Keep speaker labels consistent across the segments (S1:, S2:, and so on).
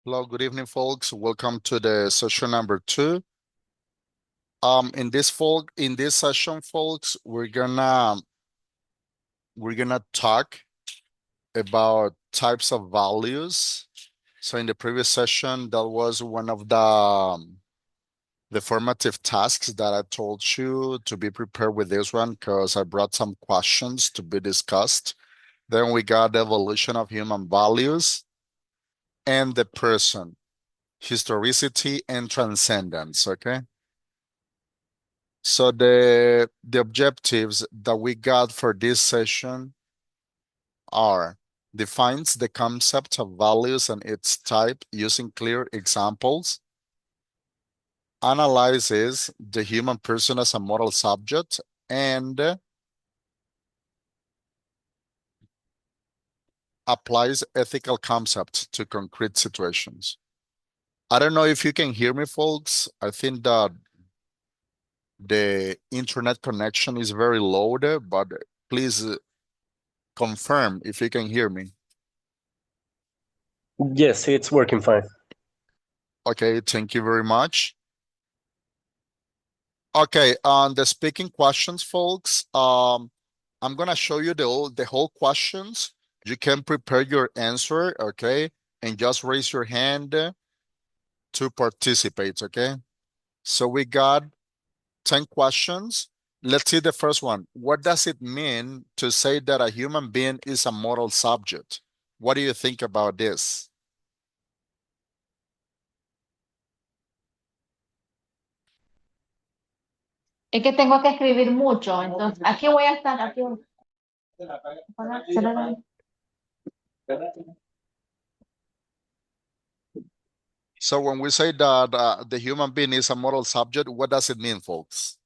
S1: Hello, good evening, folks. Welcome to the session number 2. In this session, folks, we're gonna talk about types of values. So in the previous session, that was one of the formative tasks that I told you to be prepared with this one because I brought some questions to be discussed. Then we got the evolution of human values and the person, historicity and transcendence. Okay. So the objectives that we got for this session are defines the concept of values and its type using clear examples, analyzes the human person as a moral subject, and applies ethical concepts to concrete situations. I don't know if you can hear me, folks. I think that the internet connection is very low there, but please confirm if you can hear me.
S2: Yes, it's working fine.
S1: Okay, thank you very much. Okay, on the speaking questions, folks, I'm gonna show you the whole questions. You can prepare your answer, okay, and just raise your hand to participate, okay? So we got 10 questions. Let's see the first one. What does it mean to say that a human being is a moral subject? What do you think about this?
S3: Es que tengo que escribir mucho, entonces aquí voy a estar, aquí voy. Cerrar.
S1: So when we say that the human being is a moral subject, what does it mean, folks?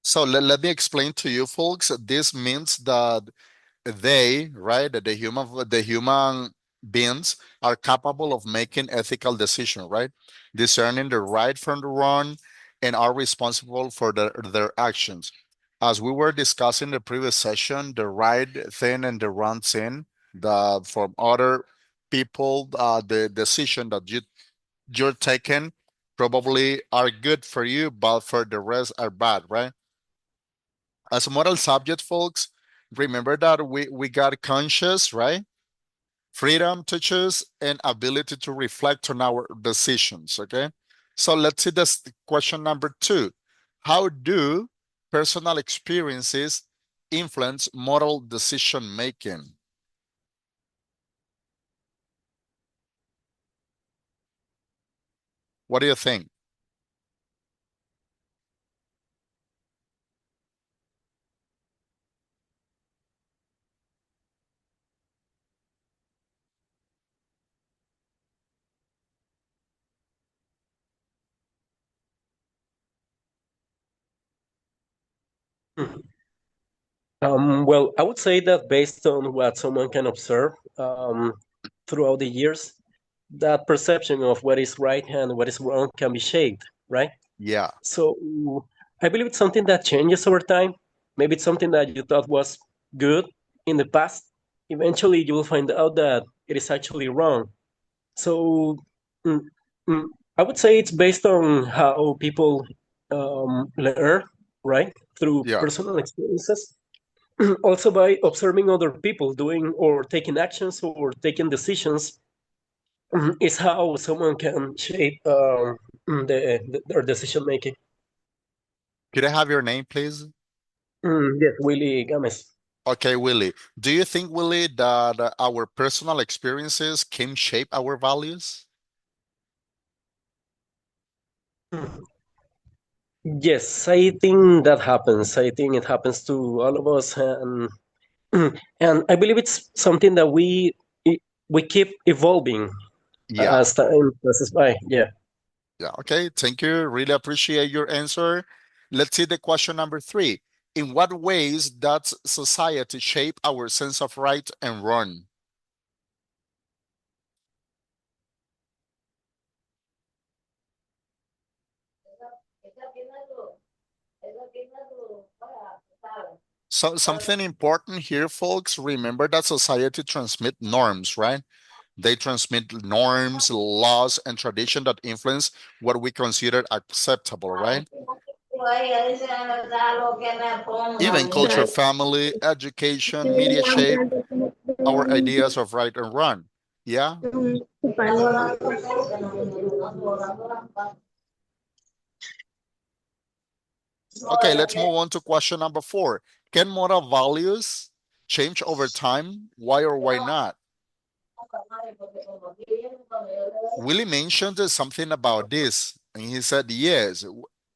S1: So let me explain to you, folks. This means that right, that the human beings are capable of making ethical decisions, right? Discerning the right from the wrong and are responsible for their actions. As we were discussing in the previous session, the right thing and the wrong thing, that from other people, the decision that you're taking probably are good for you, but for the rest are bad, right? As a moral subject, folks, remember that we got conscious, right? Freedom to choose and ability to reflect on our decisions, okay? So let's see this question number 2. How do personal experiences influence moral decision making? What do you think?
S2: Well, I would say that based on what someone can observe throughout the years, that perception of what is right and what is wrong can be shaped, right?
S1: Yeah.
S2: So I believe it's something that changes over time. Maybe it's something that you thought was good in the past. Eventually, you will find out that it is actually wrong. So mm, mm, I would say it's based on how people learn, right? Through
S1: Yeah.
S2: personal experiences. Also by observing other people doing or taking actions or taking decisions is how someone can shape their decision making.
S1: Could I have your name, please?
S2: Yes, Willy Games.
S1: Okay, Willie. Do you think, Willie, that our personal experiences can shape our values?
S2: Yes, I think that happens. I think it happens to all of us, and and I believe it's something that we keep evolving
S1: Yeah.
S2: as time passes by. Yeah.
S1: Yeah. Okay. Thank you. Really appreciate your answer. Let's see the question number 3. In what ways does society shape our sense of right and wrong? So something important here, folks, remember that society transmit norms, right? They transmit norms, laws, and tradition that influence what we consider acceptable, right? Even culture, family, education, media shape our ideas of right and wrong. Yeah? Okay, let's move on to question number 4. Can moral values change over time? Why or why not? Willie mentioned something about this, and he said yes.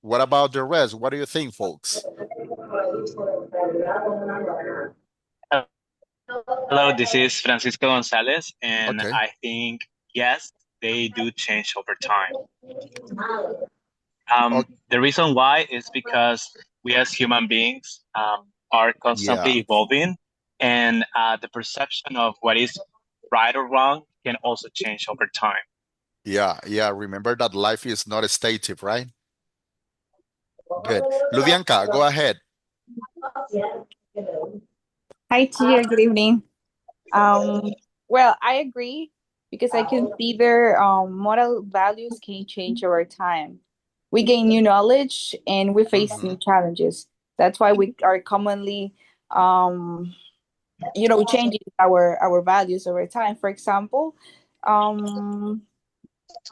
S1: What about the rest? What do you think, folks?
S4: Hello, this is Francisco Gonzalez, and
S1: Okay.
S4: I think yes, they do change over time.
S1: Oh,
S4: The reason why is because we as human beings are
S1: yeah.
S4: constantly evolving, and the perception of what is right or wrong can also change over time.
S1: Yeah, yeah. Remember that life is not static, right? Good. Lubianka, go ahead.
S5: Hi, Tia. Good evening. Well, I agree because I consider moral values can change over time. We gain new knowledge and we face
S1: Hmm.
S5: new challenges. That's why we are commonly, um, changing our values over time. For example, um,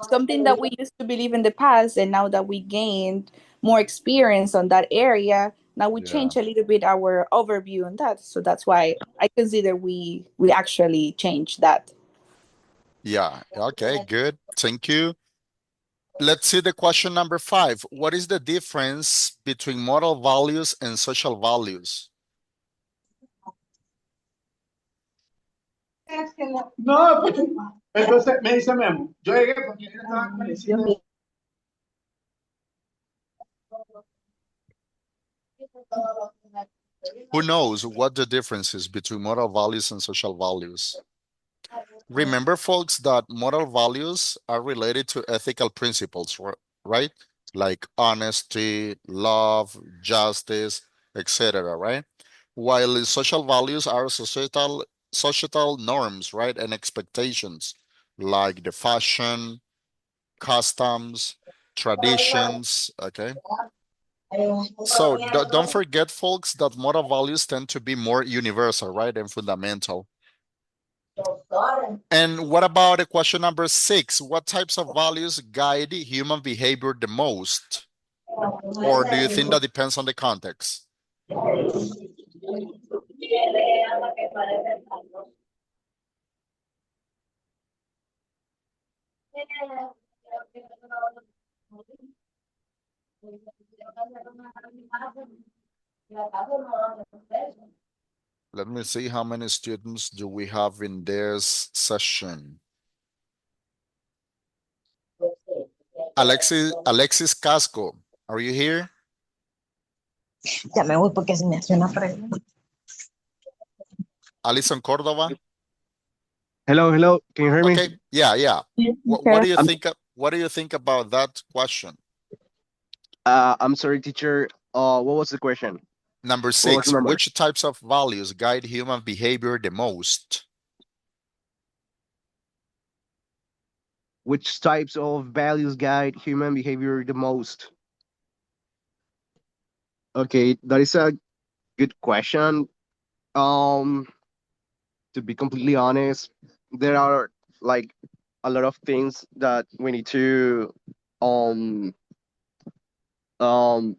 S5: something that we used to believe in the past, and now that we gained more experience on that area, now we
S1: Yeah.
S5: change a little bit our overview on that. So that's why I consider we actually change that.
S1: Yeah. Okay, good. Thank you. Let's see the question number 5. What is the difference between moral values and social values?
S6: No, pues, entonces me dice Memo, yo llegué porque él estaba con el cine.
S1: Who knows what the difference is between moral values and social values? Remember, folks, that moral values are related to ethical principles, right? Like honesty, love, justice, etc., right? While the social values are societal norms, right? And expectations like the fashion, customs, traditions, okay? So don't forget, folks, that moral values tend to be more universal, right? And fundamental. And what about the question number 6? What types of values guide human behavior the most? Or do you think that depends on the context? Let me see how many students do we have in this session. Alexis Casco, are you here?
S7: Ya me voy porque si me hace una pregunta.
S1: Alison Cordova?
S8: Hello, hello. Can you hear me?
S1: Okay, yeah. What
S5: Okay.
S1: do you think? What do you think about that question?
S8: I'm sorry, teacher. What was the question?
S1: Number
S8: What was the
S1: 6,
S8: number?
S1: which types of values guide human behavior the most?
S8: Which types of values guide human behavior the most? Okay, that is a good question. Um, to be completely honest, there are like a lot of things that we need to um um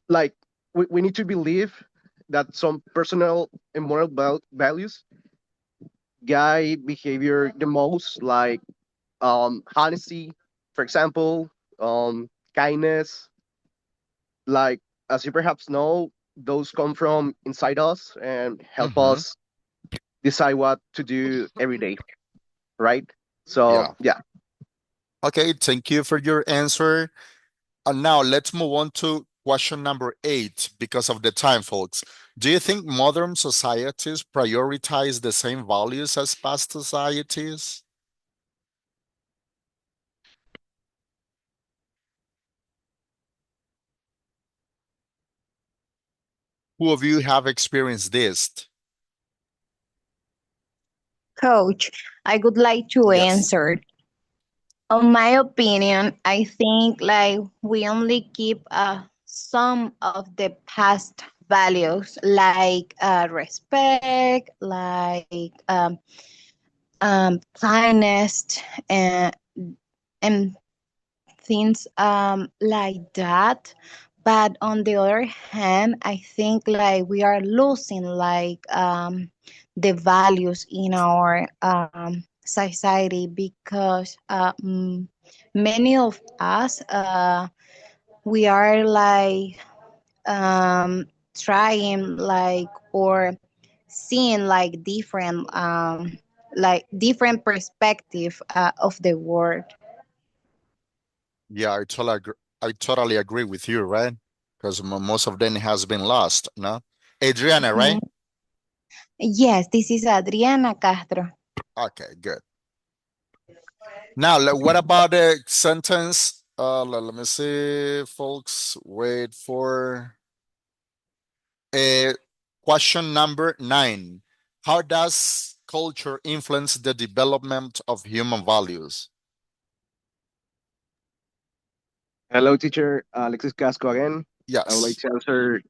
S8: like we need to believe that some personal and moral values guide behavior the most, like honesty, for example, kindness, like as you perhaps know, those come from inside us and help
S1: Mm-hmm.
S8: us decide what to do every day, right? So
S1: Yeah.
S8: yeah.
S1: Okay, thank you for your answer. And now let's move on to question number 8 because of the time, folks. Do you think modern societies prioritize the same values as past societies? Who of you have experienced this?
S7: Coach, I would like to
S1: Yes.
S7: answer. On my opinion, I think like we only keep some of the past values like respect, like kindness, and things like that. But on the other hand, I think like we are losing like the values in our society because many of us we are um, trying or seeing like different perspective of the world.
S1: Yeah, I totally agree with you, right? Because most of them has been lost, no? Adriana,
S7: Mhm.
S1: right?
S7: Yes, this is Adriana Castro.
S1: Okay, good. Now, what about the sentence? Let me see, folks. Wait for question number 9. How does culture influence the development of human values?
S8: Hello, teacher. Alexis Casco again. I would like
S1: Yes.
S8: to answer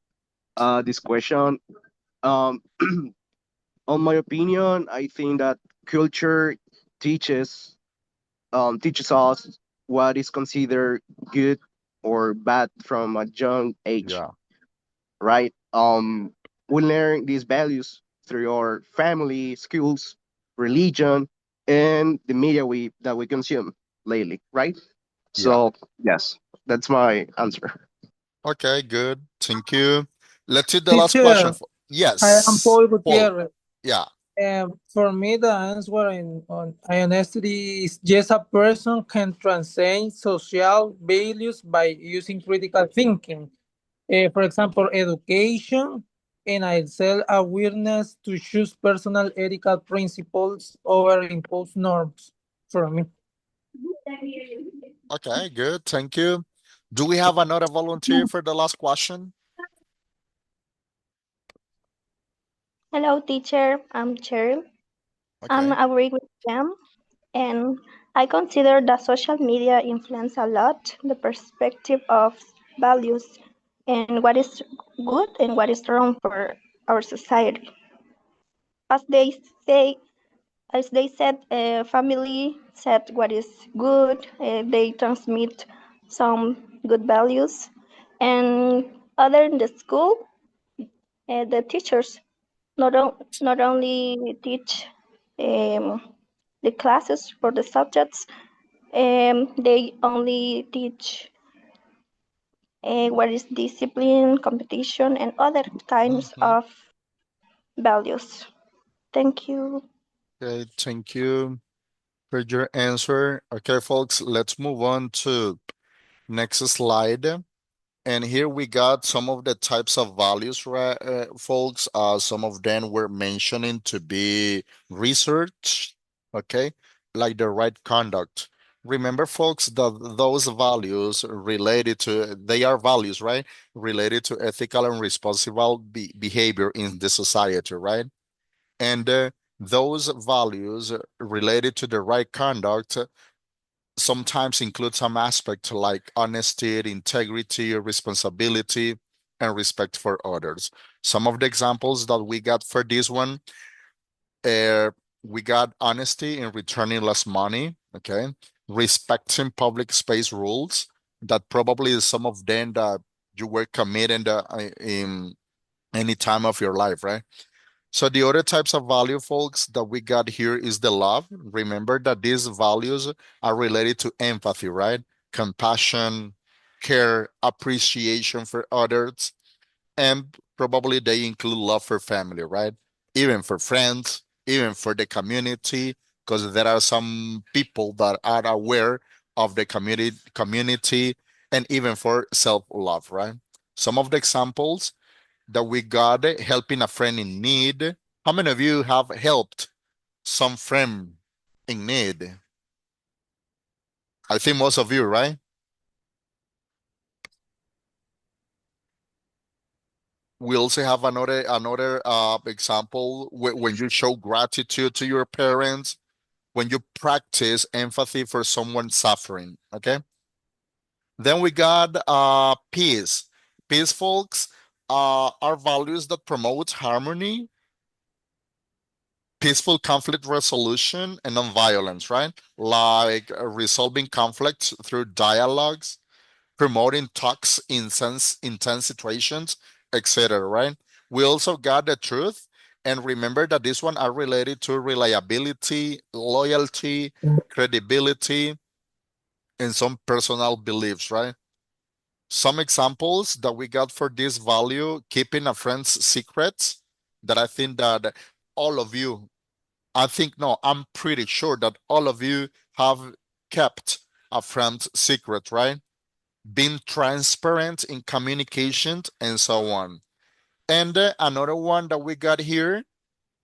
S8: this question. Um, on my opinion, I think that culture teaches teaches us what is considered good or bad from a young age,
S1: Yeah.
S8: right? We learn these values through our family, schools, religion, and the media we consume lately, right?
S1: Yeah.
S8: So yes, that's my answer.
S1: Okay, good. Thank you. Let's see the last question.
S9: Teacher, I am
S1: Yes,
S9: Paul
S1: Paul.
S9: Gutierrez.
S1: Yeah.
S9: For me, the answer on honesty is yes, a person can transcend social values by using critical thinking. For example, education and self-awareness to choose personal ethical principles over imposed norms. For me.
S1: Okay, good. Thank you. Do we have another volunteer for the last question?
S10: Hello, teacher. I'm Cheryl. I'm
S1: Okay.
S10: agreeing with them, and I consider that social media influence a lot the perspective of values and what is good and what is wrong for our society. As they say, as they said, family said what is good. They transmit some good values, and other in the school, the teachers not only teach the classes for the subjects, they only teach what is discipline, competition, and other kinds
S1: Mm-hmm.
S10: of values. Thank you.
S1: Okay, thank you for your answer. Okay, folks, let's move on to next slide. And here we got some of the types of values, right, folks. Some of them were mentioning to be research, okay, like the right conduct. Remember, folks, that those values related to, they are values, right, related to ethical and responsible behavior in the society, right? And those values related to the right conduct sometimes include some aspect like honesty, integrity, responsibility, and respect for others. Some of the examples that we got for this one, uh, we got honesty in returning less money, okay? Respecting public space rules, that probably is some of them that you were committing in any time of your life, right? So the other types of value, folks, that we got here is the love. Remember that these values are related to empathy, right? Compassion, care, appreciation for others, and probably they include love for family, right? Even for friends, even for the community, because there are some people that are aware of the community, and even for self-love, right? Some of the examples that we got: helping a friend in need. How many of you have helped some friend in need? I think most of you, right? We also have another example when you show gratitude to your parents, when you practice empathy for someone suffering. Okay. Then we got peace. Peace, folks, are values that promote harmony, peaceful conflict resolution, and non-violence, right? Like resolving conflicts through dialogues, promoting talks in intense situations, etc. Right? We also got the truth, and remember that this one are related to reliability, loyalty, credibility, and some personal beliefs. Right? Some examples that we got for this value: keeping a friend's secrets. That I think that all of you, I think no, I'm pretty sure that all of you have kept a friend's secret, right? Being transparent in communication and so on. And another one that we got here,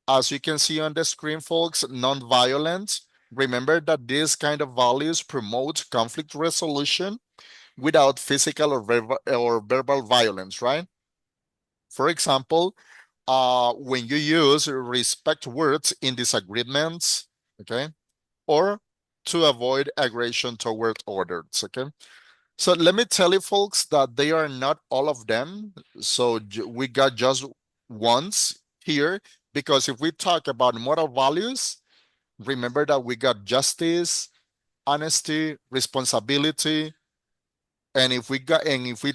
S1: as you can see on the screen, folks, non-violence. Remember that these kind of values promote conflict resolution without physical or verbal violence, right? For example, when you use respect words in disagreements, okay, or to avoid aggression toward others, okay? So let me tell you, folks, that they are not all of them. So we got just ones here, because if we talk about moral values, remember that we got justice, honesty, responsibility, and if we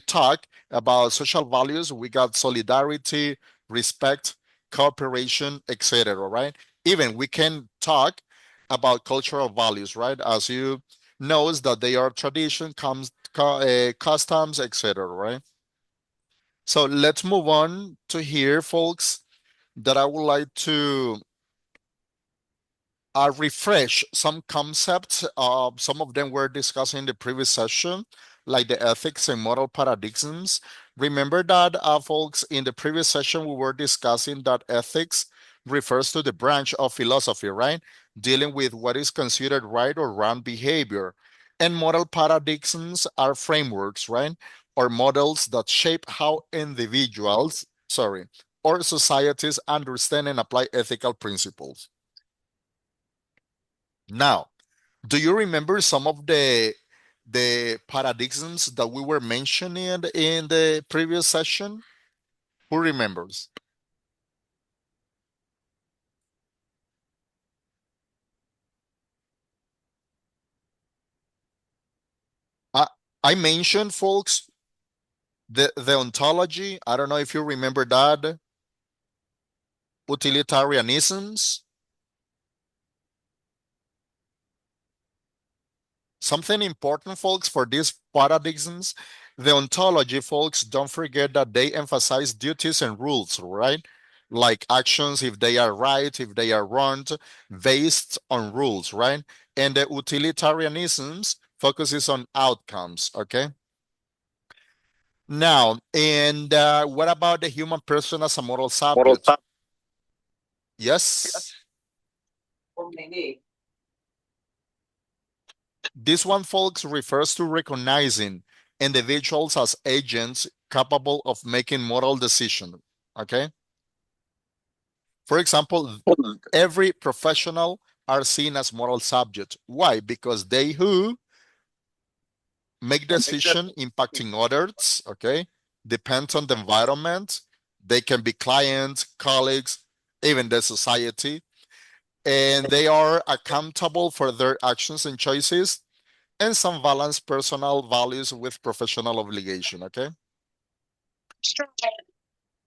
S1: talk about social values, we got solidarity, respect, cooperation, etc. Right? Even we can talk about cultural values, right? As you knows that they are tradition, customs, etc. Right? So let's move on to here, folks. That I would like to refresh some concepts. Some of them were discussed in the previous session, like the ethics and moral paradigms. Remember that, folks, in the previous session, we were discussing that ethics refers to the branch of philosophy, right? Dealing with what is considered right or wrong behavior. And moral paradigms are frameworks, right? Or models that shape how individuals, or societies understand and apply ethical principles. Now, do you remember some of the paradigms that we were mentioning in the previous session? Who remembers? I I mentioned, folks, the ontology. I don't know if you remember that. Utilitarianisms. Something important, folks, for these paradigms, the ontology, folks, don't forget that they emphasize duties and rules, right? Like actions, if they are right, if they are wrong, based on rules, right? And the utilitarianisms focuses on outcomes, okay? Now, and what about the human person as a moral subject? Yes? This one, folks, refers to recognizing individuals as agents capable of making moral decisions. Okay. For example, every professional are seen as moral subjects. Why? Because they who make decision impacting others, okay, depends on the environment. They can be clients, colleagues, even the society, and they are accountable for their actions and choices, and some balance personal values with professional obligation, okay?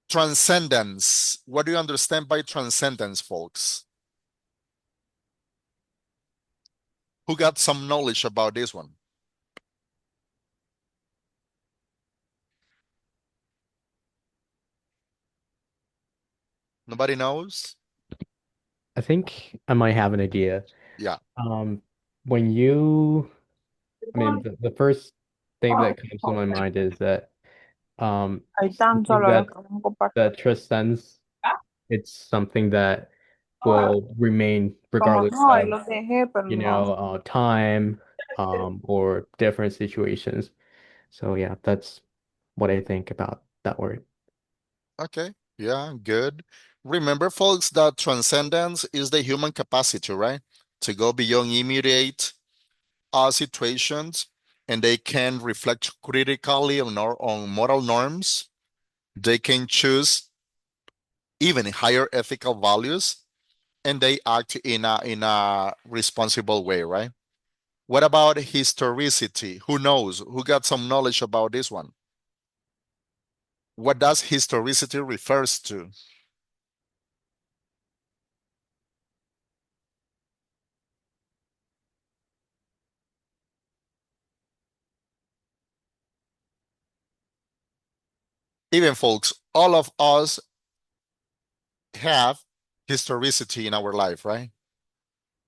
S1: Transcendence. What do you understand by transcendence, folks? Who got some knowledge about this one? Nobody knows?
S11: I think I might have an idea.
S1: Yeah.
S11: When I mean, the first thing that comes to my mind is that
S5: Hay tanto a
S11: something
S5: lo que no comparto.
S11: that transcends, it's something that will remain
S5: Como
S11: regardless
S5: no, ahí
S11: of,
S5: los dejé, pero no.
S11: time, or different situations. So yeah, that's what I think about that word.
S1: Okay, yeah, good. Remember, folks, that transcendence is the human capacity, right? To go beyond immediate situations, and they can reflect critically on moral norms. They can choose even higher ethical values, and they act in a responsible way, right? What about historicity? Who knows? Who got some knowledge about this one? What does historicity refers to? Even folks, all of us have historicity in our life, right?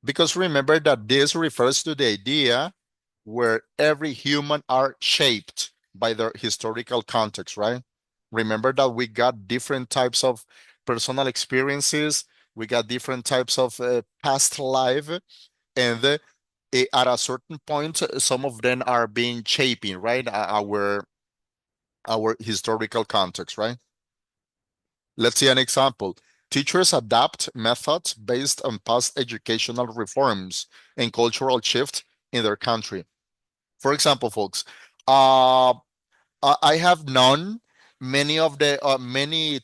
S1: Because remember that this refers to the idea where every human are shaped by their historical context, right? Remember that we got different types of personal experiences, we got different types of past life, and at a certain point, some of them are being shaping, right? Our historical context, right? Let's see an example. Teachers adapt methods based on past educational reforms and cultural shifts in their country. For example, folks, uh, I have known many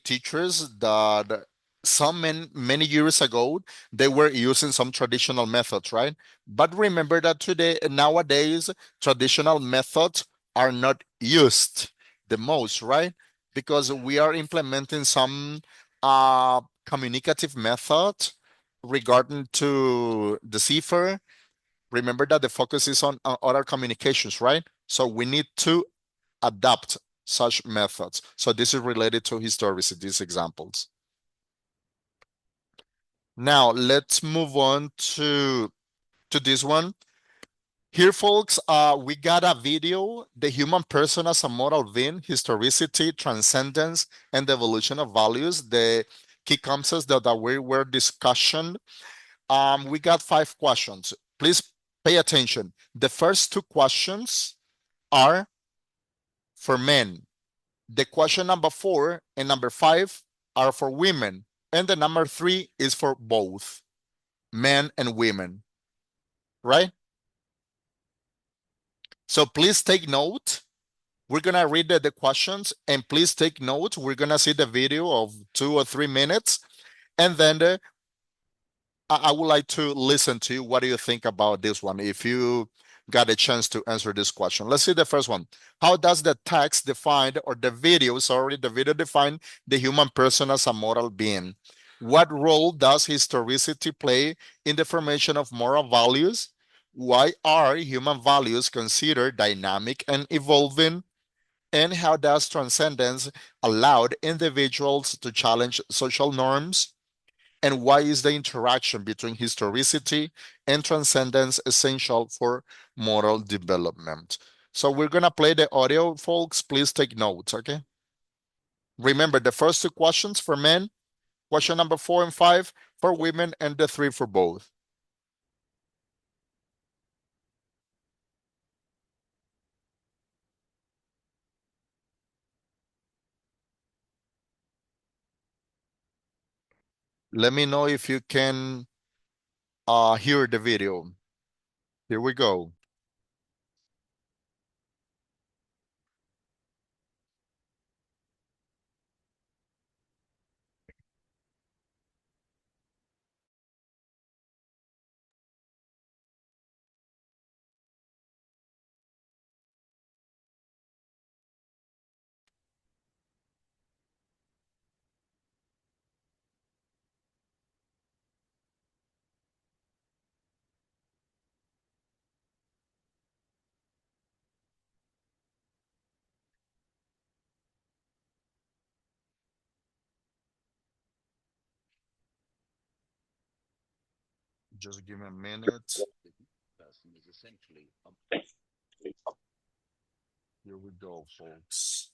S1: teachers that many years ago they were using some traditional methods, right? But remember that today nowadays traditional methods are not used the most, right? Because we are implementing some communicative method regarding to the cipher. Remember that the focus is on oral communications, right? So we need to adapt such methods. So this is related to historicity, these examples. Now let's move on to this one. Here, folks, we got a video, The Human Person as a Moral Being, Historicity, Transcendence, and the Evolution of Values, the key concepts that we were discussing. We got 5 questions. Please pay attention. The first 2 questions are for men. The question number 4 and number 5 are for women. And the number 3 is for both men and women, right? So please take note. We're going to read the questions and please take note. We're going to see the video of 2 or 3 minutes. And then I would like to listen to you. What do you think about this one? If you got a chance to answer this question. Let's see the first one. How does the text define, or the video define the human person as a moral being? What role does historicity play in the formation of moral values? Why are human values considered dynamic and evolving? And how does transcendence allow individuals to challenge social norms? And why is the interaction between historicity and transcendence essential for moral development? So we're going to play the audio, folks. Please take notes, okay? Remember the first 2 questions for men, question number 4 and 5 for women, and the 3 for both. Let me know if you can hear the video. Here we go. Just give me a minute. Here we go, folks.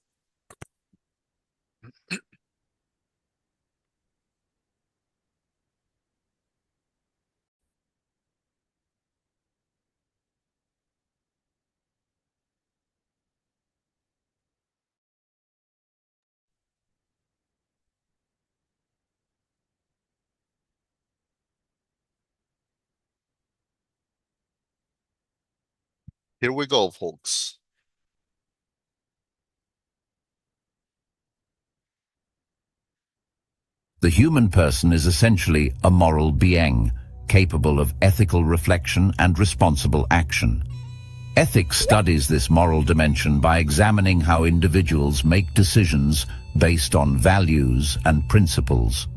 S1: Here we go, folks.
S12: The human person is essentially a moral being, capable of ethical reflection and responsible action. Ethics studies this moral dimension by examining how individuals make decisions based on values and principles.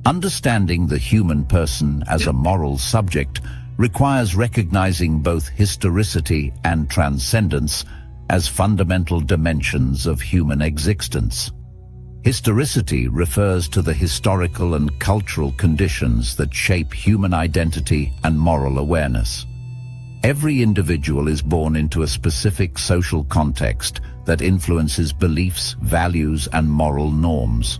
S12: Understanding the human person as a moral subject requires recognizing both historicity and transcendence as fundamental dimensions of human existence. Historicity refers to the historical and cultural conditions that shape human identity and moral awareness. Every individual is born into a specific social context that influences beliefs, values, and moral norms.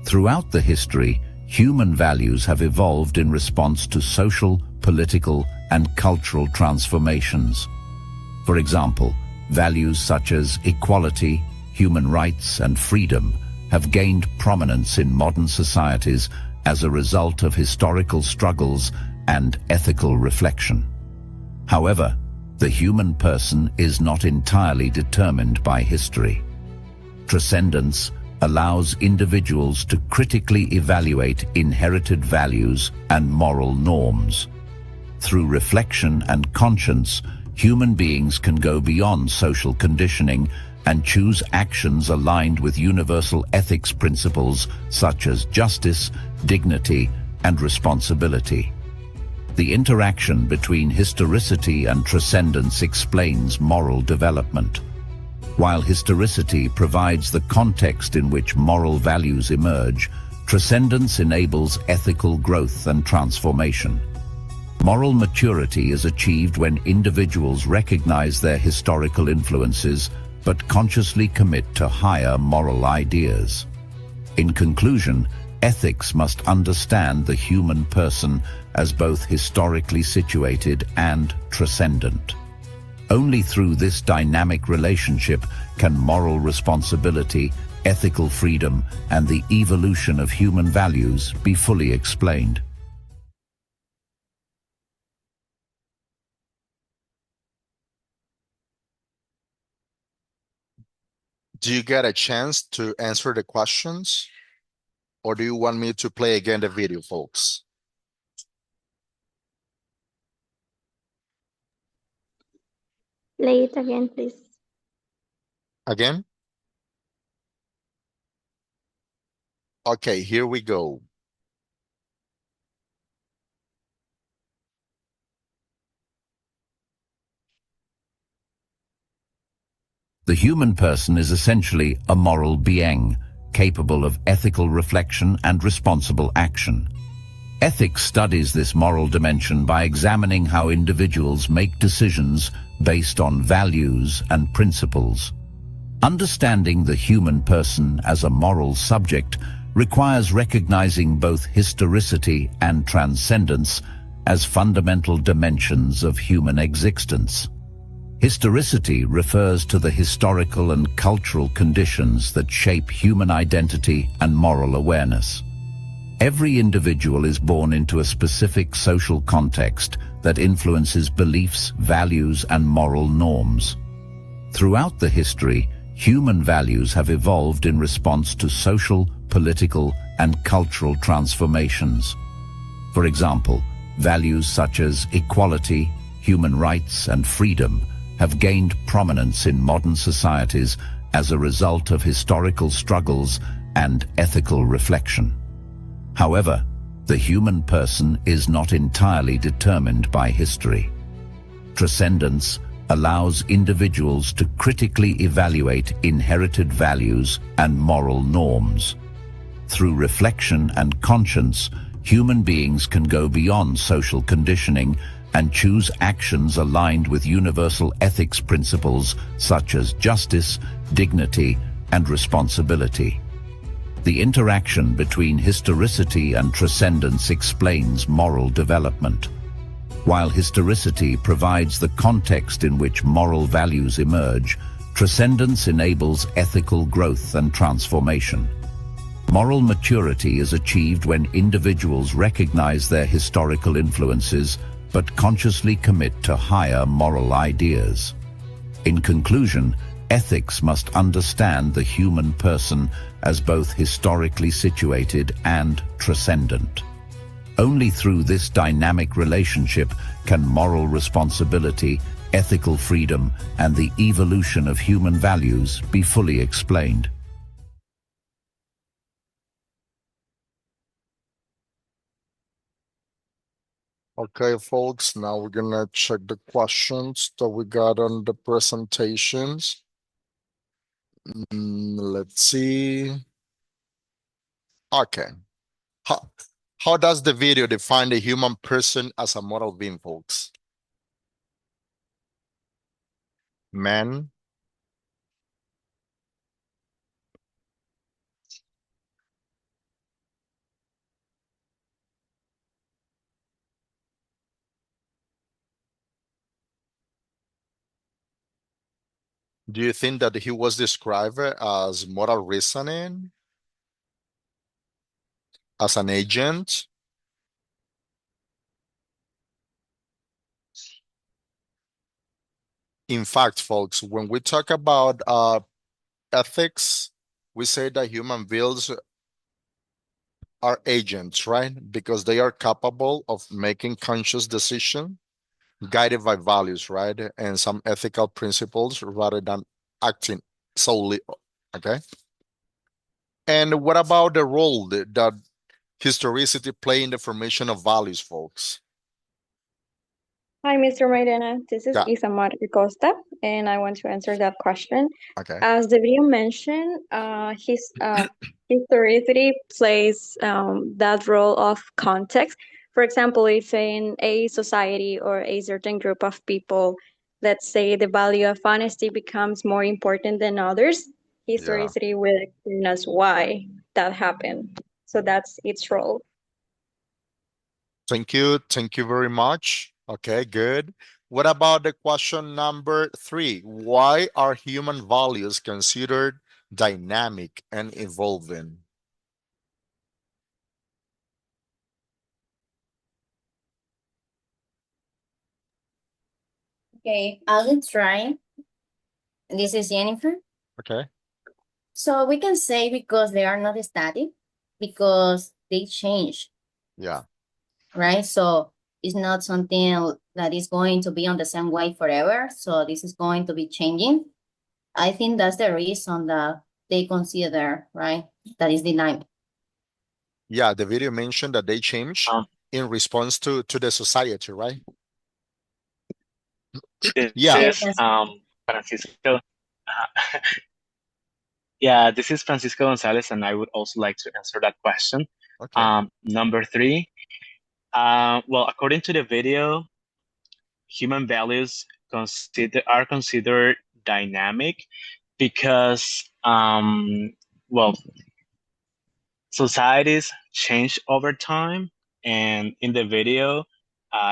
S12: Throughout the history, human values have evolved in response to social, political, and cultural transformations. For example, values such as equality, human rights, and freedom have gained prominence in modern societies as a result of historical struggles and ethical reflection. However, the human person is not entirely determined by history. Trascendence allows individuals to critically evaluate inherited values and moral norms. Through reflection and conscience, human beings can go beyond social conditioning and choose actions aligned with universal ethics principles such as justice, dignity, and responsibility. The interaction between historicity and trascendence explains moral development. While historicity provides the context in which moral values emerge, trascendence enables ethical growth and transformation. Moral maturity is achieved when individuals recognize their historical influences but consciously commit to higher moral ideas. In conclusion, ethics must understand the human person as both historically situated and transcendent. Only through this dynamic relationship can moral responsibility, ethical freedom, and the evolution of human values be fully explained.
S1: Do you get a chance to answer the questions? Or do you want me to play again the video, folks?
S10: Play it again, please.
S1: Again? Okay, here we go.
S12: The human person is essentially a moral being, capable of ethical reflection and responsible action. Ethics studies this moral dimension by examining how individuals make decisions based on values and principles. Understanding the human person as a moral subject requires recognizing both historicity and transcendence as fundamental dimensions of human existence. Historicity refers to the historical and cultural conditions that shape human identity and moral awareness. Every individual is born into a specific social context that influences beliefs, values, and moral norms. Throughout the history, human values have evolved in response to social, political, and cultural transformations. For example, values such as equality, human rights, and freedom have gained prominence in modern societies as a result of historical struggles and ethical reflection. However, the human person is not entirely determined by history. Trascendence allows individuals to critically evaluate inherited values and moral norms. Through reflection and conscience, human beings can go beyond social conditioning and choose actions aligned with universal ethics principles such as justice, dignity, and responsibility. The interaction between historicity and trascendence explains moral development. While historicity provides the context in which moral values emerge, trascendence enables ethical growth and transformation. Moral maturity is achieved when individuals recognize their historical influences but consciously commit to higher moral ideas. In conclusion, ethics must understand the human person as both historically situated and transcendent. Only through this dynamic relationship can moral responsibility, ethical freedom, and the evolution of human values be fully explained.
S1: Okay, folks, now we're gonna check the questions that we got on the presentations. Let's see. Okay. How does the video define the human person as a moral being, folks? Man, do you think that he was described as moral reasoning, as an agent? In fact, folks, when we talk about ethics, we say that human beings are agents, right? Because they are capable of making conscious decisions guided by values, right? And some ethical principles rather than acting solely, okay? And what about the role that historicity play in the formation of values, folks?
S13: Hi, Mr. Maidana. This is
S1: Yeah,
S13: Isamar Costa, and I want to answer that question.
S1: okay.
S13: As the video mentioned, historicity plays that role of context. For example, if in a society or a certain group of people, let's say the value of honesty becomes more important than others,
S1: Yeah.
S13: historicity will explain us why that happened. So that's its role.
S1: Thank you. Thank you very much. Okay, good. What about the question number 3? Why are human values considered dynamic and evolving?
S14: Okay, I'll try. This is Jennifer.
S1: Okay.
S14: So we can say because they are not static, because they change,
S1: Yeah.
S14: right? So it's not something that is going to be on the same way forever. So this is going to be changing. I think that's the reason that they consider, right? That is dynamic.
S1: Yeah, the video mentioned that they change in response to the society, right?
S4: This
S1: Yeah.
S4: is Francisco. Yeah, this is Francisco Gonzalez, and I would also like to answer that question.
S1: Okay.
S4: Number 3. Well, according to the video, human values are considered dynamic because, well, societies change over time, and in the video,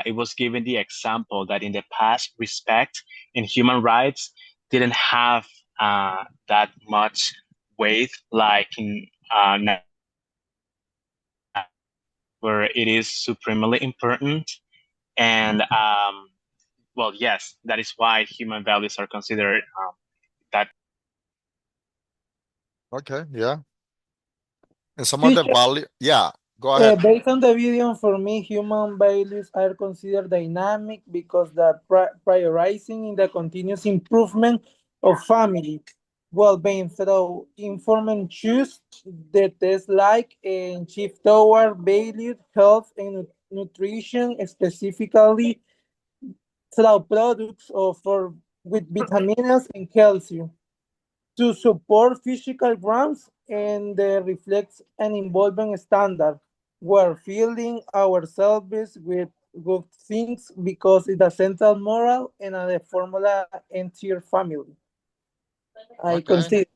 S4: it was given the example that in the past, respect and human rights didn't have that much weight like in now, where it is supremely important. And well, yes, that is why human values are considered that.
S1: Okay, yeah. And some of the
S9: Teacher,
S1: value, yeah, go ahead.
S9: based on the video, for me, human values are considered dynamic because the prioritizing in the continuous improvement of family well-being through informed choose the test like and shift toward valued health and nutrition, specifically through products of for with vitamins and calcium to support physical grounds and reflects an evolving standard. We're filling ourselves with good things because it's a central moral and a formula entire family. I
S1: Okay.
S9: consider.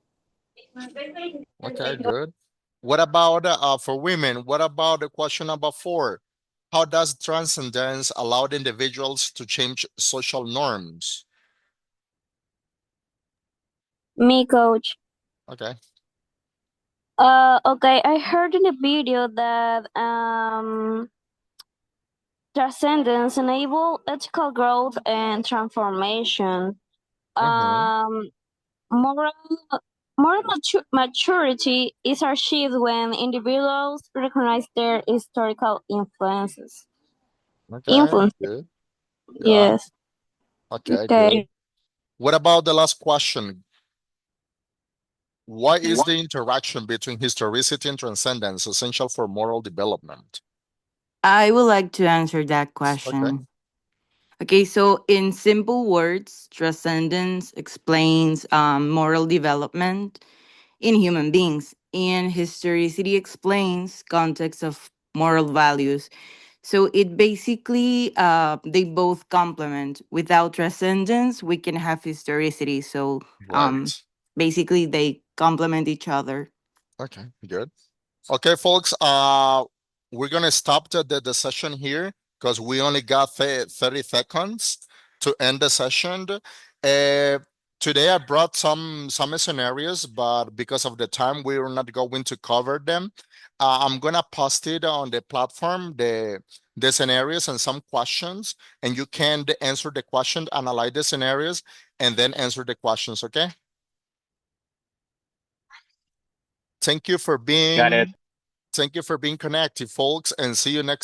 S1: Okay, good. What about for women? What about the question number 4? How does transcendence allow the individuals to change social norms?
S10: Me, coach.
S1: Okay.
S10: Okay, I heard in the video that Trascendence enable ethical growth and transformation. Moral maturity is achieved when individuals recognize their historical influences.
S1: Okay, good. Yeah.
S10: Yes.
S1: Okay,
S10: Okay.
S1: good. What about the last question? Why is the interaction between historicity and transcendence essential for moral development?
S15: I would like to answer that
S1: Okay.
S15: question. Okay, so in simple words, transcendence explains moral development in human beings, and historicity explains context of moral values. So it basically they both complement. Without transcendence, we can have historicity. So
S1: Right.
S15: basically they complement each other.
S1: Okay, good. Okay, folks, we're gonna stop the session here because we only got 30 seconds to end the session. Today I brought some scenarios, but because of the time, we are not going to cover them. I'm gonna post it on the platform, the scenarios and some questions, and you can answer the question, analyze the scenarios, and then answer the questions, okay? Thank you for
S4: Got it.
S1: being Thank you for being connected, folks, and see you next